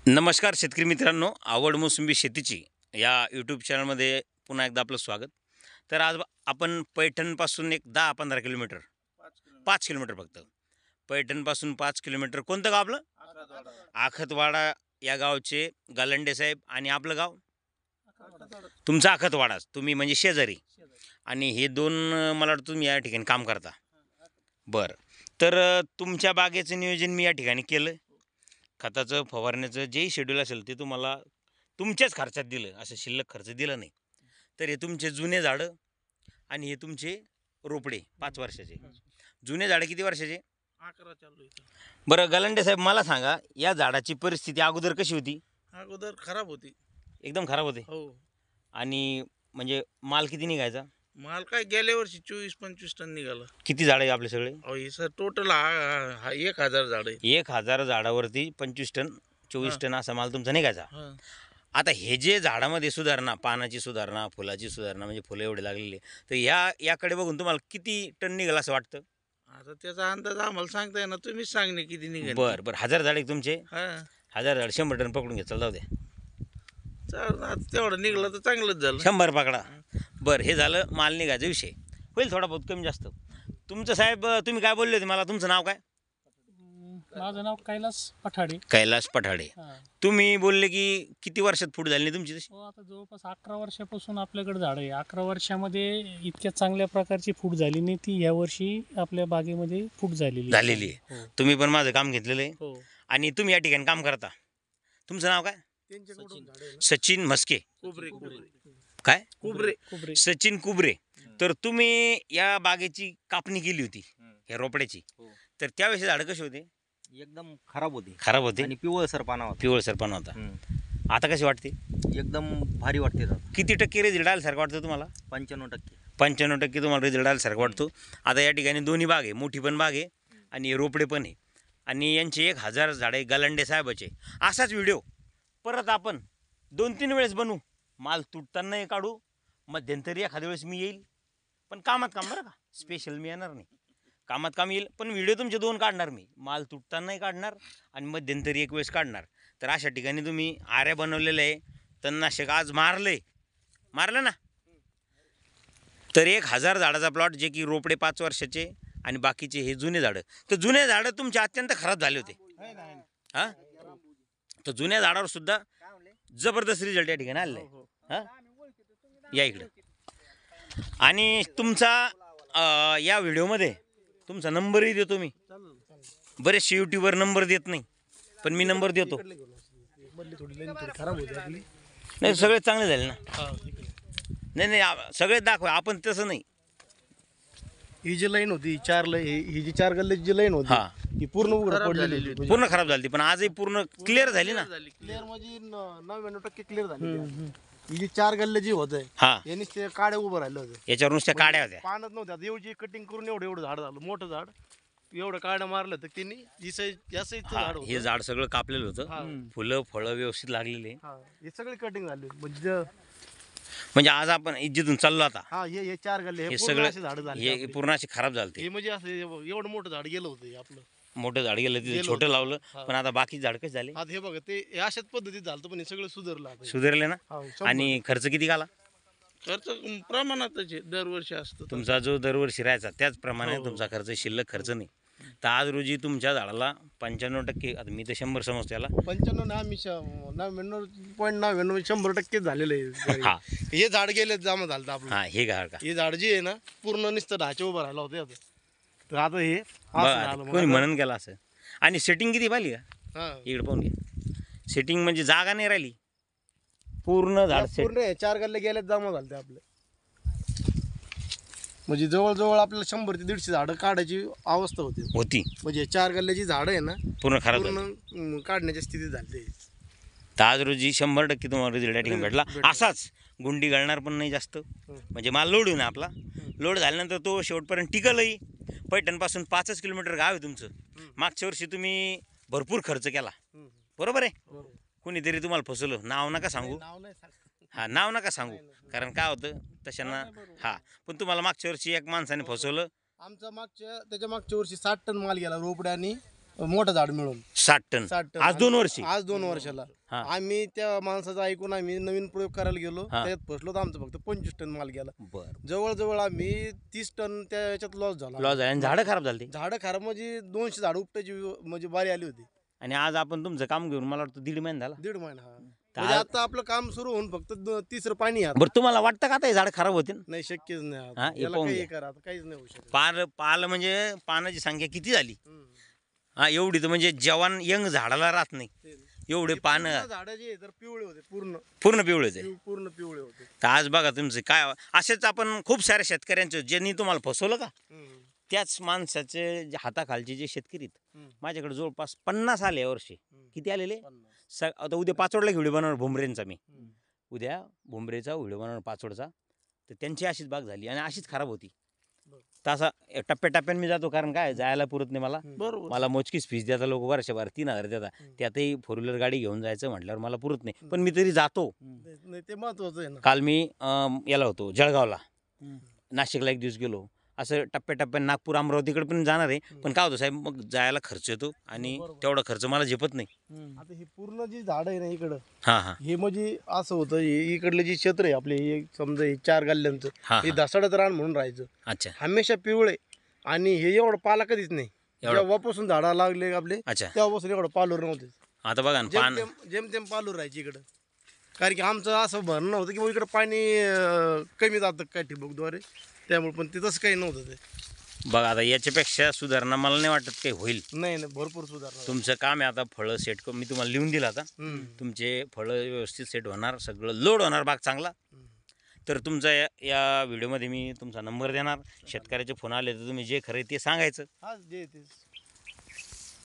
नमस्कार शेतकरी मित्रांनो, आवड मोसंबी शेतीची या यूट्यूब चॅनलमध्ये पुन्हा एकदा आपलं स्वागत. तर आज आपण पैठणपासून एक 10-15 किलोमीटर 5 किलोमीटर फक्त पैठणपासून 5 किलोमीटर कोणतं गाव आपलं? आखतवाडा या गावचे गालंडे साहेब आणि आपलं गाव तुमचा आखतवाडाच. तुम्ही म्हणजे शेजारी आणि हे दोन मला वाटतं तुम्ही या ठिकाणी काम करता. बरं, तर तुमच्या बागेचं नियोजन मी या ठिकाणी केलं. खताचं फवारण्याचं जेही शेड्यूल असेल ते तुम्हाला तुमच्याच खर्चात दिलं, असं शिल्लक खर्च दिला नाही. तर हे तुमचे जुने झाडं आणि हे तुमचे रोपडे 5 वर्षाचे. जुने झाडं किती वर्षाचे? 11 चालू आहे. बरं गलांडे साहेब, मला सांगा या झाडाची परिस्थिती अगोदर कशी होती? अगोदर खराब होती. एकदम खराब होते. हो. आणि म्हणजे माल किती निघायचा? माल काय गेल्या वर्षी 24-25 टन निघाला. किती झाडं आहे आपले सगळे? अहो हे सर टोटल हा 1000 झाड आहे. 1000 झाडावरती 25 टन 24 टन असा माल तुमचा निघायचा. हा. आता हे जे झाडामध्ये सुधारणा, पानाची सुधारणा, फुलाची सुधारणा, म्हणजे फुलं एवढे लागलेली, तर याकडे बघून तुम्हाला किती टन निघाल असं वाटतं? आता त्याचा अंदाज आम्हाला सांगता येणार, तुम्हीच सांगणे किती निघेल. बरं 1000 झाडे तुमचे, हा 1000 झाड 100 टन पकडून घेतलं, जाऊ द्या. चाल आता तेवढं निघलं तर चांगलंच झालं. 100 पकडा. बरं, हे झालं माल निघायचा विषय. होईल थोडा बहुत कमी जास्त. तुमचं साहेब तुम्ही काय बोलले होते मला? तुमचं नाव काय? माझं नाव कैलास पठाडे. कैलास पठाडे. हा. तुम्ही बोलले की किती वर्षात फूट झाली नाही तुमची तशी? हो, आता जवळपास 11 वर्षापासून आपल्याकडे झाड आहे. 11 वर्षामध्ये इतक्या चांगल्या प्रकारची फूट झाली नाही ती या वर्षी आपल्या बागेमध्ये फूट झालेली आहे. हो. तुम्ही पण माझं काम घेतलेलं आहे हो. आणि तुम्ही या ठिकाणी काम करता. तुमचं नाव काय? सचिन म्हस्के. कुबरे काय? कुबरे कुबरे. सचिन कुबरे. तर तुम्ही या बागेची कापणी केली होती या रोपड्याची, तर त्यावेळेस झाडं कशी होते? एकदम खराब होती खराब होते आणि पिवळसर पाना होता. पिवळसरपणा होता. आता कशी वाटते? एकदम भारी वाटते दादा. किती टक्के रिझल्ट आल्यासारखं वाटतं तुम्हाला? 95%. 95% तुम्हाला रिझल्ट आल्यासारखं वाटतो. आता या ठिकाणी दोन्ही बाग आहे, मोठी पण बाग आहे आणि रोपडे पण आहे आणि यांचे 1000 झाडे गालंडे साहेबाचे. असाच व्हिडिओ परत आपण 2-3 वेळेस बनवू. माल तुटतानाही काढू, मध्यंतरी एखाद्या वेळेस मी येईल, पण कामात काम, बरं का? स्पेशल मी येणार नाही, कामात काम येईल, पण व्हिडिओ तुमचे 2 काढणार मी. माल तुटतानाही काढणार आणि मध्यंतरी एक वेळेस काढणार. तर अशा ठिकाणी तुम्ही आऱ्या बनवलेलं आहे, तणनाशक आज मारलं ना. तर 1000 झाडाचा प्लॉट, जे की रोपडे 5 वर्षाचे आणि बाकीचे हे जुने झाडं. तर जुने झाडं तुमचे अत्यंत खराब झाले होते. हां, तर जुन्या झाडावर सुद्धा जबरदस्त रिझल्ट या ठिकाणी आलेला आहे. हां, या इकडं. आणि तुमचा या व्हिडिओमध्ये तुमचा नंबरही देतो मी. बरेचसे यूट्यूबर नंबर देत नाही, पण मी नंबर देतो. नाही, सगळे चांगले झाले ना. नाही, सगळे दाखवा, आपण तसं नाही. ही जी लाईन होती, ही जी 4 गल्ल्याची जी लाईन होती, हां, ही पूर्ण उघड पडलेली होती. पूर्ण खराब झाली, पण आजही पूर्ण क्लिअर झाली ना. क्लिअर म्हणजे 99% क्लिअर झाली. ही जी 4 गल्ले जी होत हां, यांनी ते काड्या उभं राहिलं होतं. याच्यावर नुसत्या काड्या होत्या. पानच नव्हत्या. आता एवढी कटिंग करून एवढं झाड झालं, मोठं झाड, एवढं काड्या मारलं तर त्यांनी ही साईज या साईजचं हा, झाड हे होतं. झाड सगळं कापलेलं होतं. हा. फुलं फळं व्यवस्थित लागलेले. हा, हे सगळी कटिंग झाली. म्हणजे म्हणजे आज आपण इज्जतून चाललो आता. हा, हे 4 गल्ले हे हे पूर्ण सगळं अशी झाड झाली हे आपली. पूर्ण असे खराब झालते. हे म्हणजे असं एवढं मोठं झाड गेलं होतं हे आपलं. मोठं झाड गेलं, तिथे गेलं छोटं होतं. लावलं, हा. पण आता बाकी झाड कसे झाले? आता हे बघा, ते हे अशाच पद्धतीत झालं, पण हे सगळं सुधारलं आता. सुधारले ना. हा, 100%. आणि खर्च किती आला खर्च प्रमाणातच आहे, दरवर्षी असतो. तुमचा? जो दरवर्षी राहायचा त्याचप्रमाणे हो. तुमचा खर्च, शिल्लक खर्च नाही. तर आज रोजी तुमच्या झाडाला 95%, आता मी तर 100 समजतो याला. 95 ना, आम्ही 99.99 100% झालेलं आहे. हा हे झाड गेले जमा झालं आपलं. हा, हे घाड का? हे झाड जे आहे ना, पूर्ण नुसतं ढाचे उभं राहिलं होते आता. तर आता हे असं बरं, झालं मग कोणी आता. म्हणून गेला असं. आणि सेटिंग किती पाहिली का? हा. इकडे पाहून घे. सेटिंग म्हणजे जागा नाही राहिली, पूर्ण झाड सेट. पूर्ण हे 4 गल्ले गेले जमा झाले आपले. म्हणजे जवळजवळ आपल्याला 100 ते 150 झाडं काढायची अवस्था होती. होती, म्हणजे 4 गल्ल्याची झाडं आहे ना, पूर्ण खराब झाली. पूर्ण काढण्याच्या स्थितीत झाली. तर आज रोजी 100% तुम्हाला रिझल्ट या ठिकाणी भेटला. असाच गुंडी घालणार पण नाही जास्त, म्हणजे माल लोड होईल आपला. लोड झाल्यानंतर तो शेवटपर्यंत टिकलही. पैठणपासून 5 किलोमीटर गाव आहे तुमचं. मागच्या वर्षी तुम्ही भरपूर खर्च केला, बरोबर आहे? कुणीतरी तुम्हाला फसवलं, नाव नका सांगू. नाव नाही सांग. हा, नाव नका सांगू, कारण काय होतं तशांना. हा, पण तुम्हाला मागच्या वर्षी एक माणसाने फसवलं. आमचा त्याच्या मागच्या वर्षी 60 टन माल गेला रोपड्या आणि मोठं झाड मिळून 60 टन 60 टन. आज 2 वर्षी आज 2 वर्षाला हा. आम्ही त्या माणसाचं ऐकून आम्ही नवीन प्रयोग करायला गेलो हा. त्यात फसलो तर आमचं फक्त 25 टन माल गेला. बर जवळजवळ आम्ही 30 टन त्याच्यात लॉस झाला. लॉस आहे आणि झाडं खराब झाली झाडं खराब म्हणजे 200 झाडं उपटायची म्हणजे बारी आली होती. आणि आज आपण तुमचं काम घेऊन मला वाटतं 1.5 महिना झाला. 1.5 महिना हा. म्हणजे आता आपलं काम सुरू होऊन फक्त तिसरं पाणी आहे आता. बरं तुम्हाला वाटतं का आता हे झाड खराब होतील? नाही शक्यच नाही आता. हा, हे याला पाहून काही घ्या. करा आता काहीच नाही होऊ शकत. पाल म्हणजे पानाची संख्या किती झाली हम्म. हा एवढी तर म्हणजे जवान यंग झाडाला राहत नाही ते- एवढे पानं पूर्ण झाडं जे आहे तर पिवळे होते पूर्ण पूर्ण पिवळेच आहे. पूर्ण पिवळे होते. तर आज बघा तुमचं काय असेच आपण खूप साऱ्या शेतकऱ्यांचं ज्यांनी तुम्हाला फसवलं का हम्म. त्याच माणसाचे जे हाताखालचे जे शेतकरी आहेत, हम्म. माझ्याकडे जवळपास 50 आले यावर्षी. हम्म. किती आलेले? 50. आता उद्या पाचोडला व्हिडिओ बनवणार भुमरेंचा मी. हम्म. उद्या भुमरेचा व्हिडिओ बनवणार पाचोडचा. तर त्यांची अशीच बाग झाली आणि अशीच खराब होती. बरं. तर असा टप्प्याटप्प्याने मी जातो कारण काय जायला पुरत नाही मला. बरोबर. मला मोजकीच फीस द्यायचा लोक वर्षभर 3,000 देतात. हम्म. त्यातही 4 व्हीलर गाडी घेऊन जायचं म्हटल्यावर मला पुरत नाही. पण मी तरी जातो. नाही ते महत्वाचं आहे ना. काल मी याला होतो जळगावला, नाशिकला एक दिवस गेलो. असं टप्प्याटप्प्याने नागपूर अमरावतीकडे पण जाणार आहे. पण काय होतं साहेब मग जायला खर्च येतो आणि बरोबर. तेवढा खर्च मला झेपत नाही. आता हे पूर्ण जी झाड आहे ना इकडं हां हां हे म्हणजे असं होतं इकडलं जे क्षेत्र आहे आपले हे समजा हे 4 गल्ल्यांचं हां हे हां. धसाडत रान म्हणून राहायचं अच्छा हमेशा पिवळे आणि हे एवढं पाला कधीच नाही. एवढं- जेव्हापासून झाडा लागले आपले अच्छा. तेव्हापासून एवढं पालूर नव्हते. आता बघा ना पान जेमतेम पालूर राहायची इकडं. कारण की आमचं असं भरणं होतं की इकडं पाणी कमी जातं काय ठिबकद्वारे त्यामुळे पण ते तसं काही नव्हतं. ते बघा आता याच्यापेक्षा सुधारणा मला नाही वाटत काही होईल. नाही नाही भरपूर सुधारणा. तुमचं काम आहे आता फळं सेट करून मी तुम्हाला लिहून दिलं आता. हम्म. तुमचे फळं व्यवस्थित सेट होणार, सगळं लोड होणार बाग चांगला. तर तुमचा या व्हिडिओमध्ये मी तुमचा नंबर देणार. शेतकऱ्याचे फोन आले तर तुम्ही जे खरं आहे ते सांगायचं. हा जे ते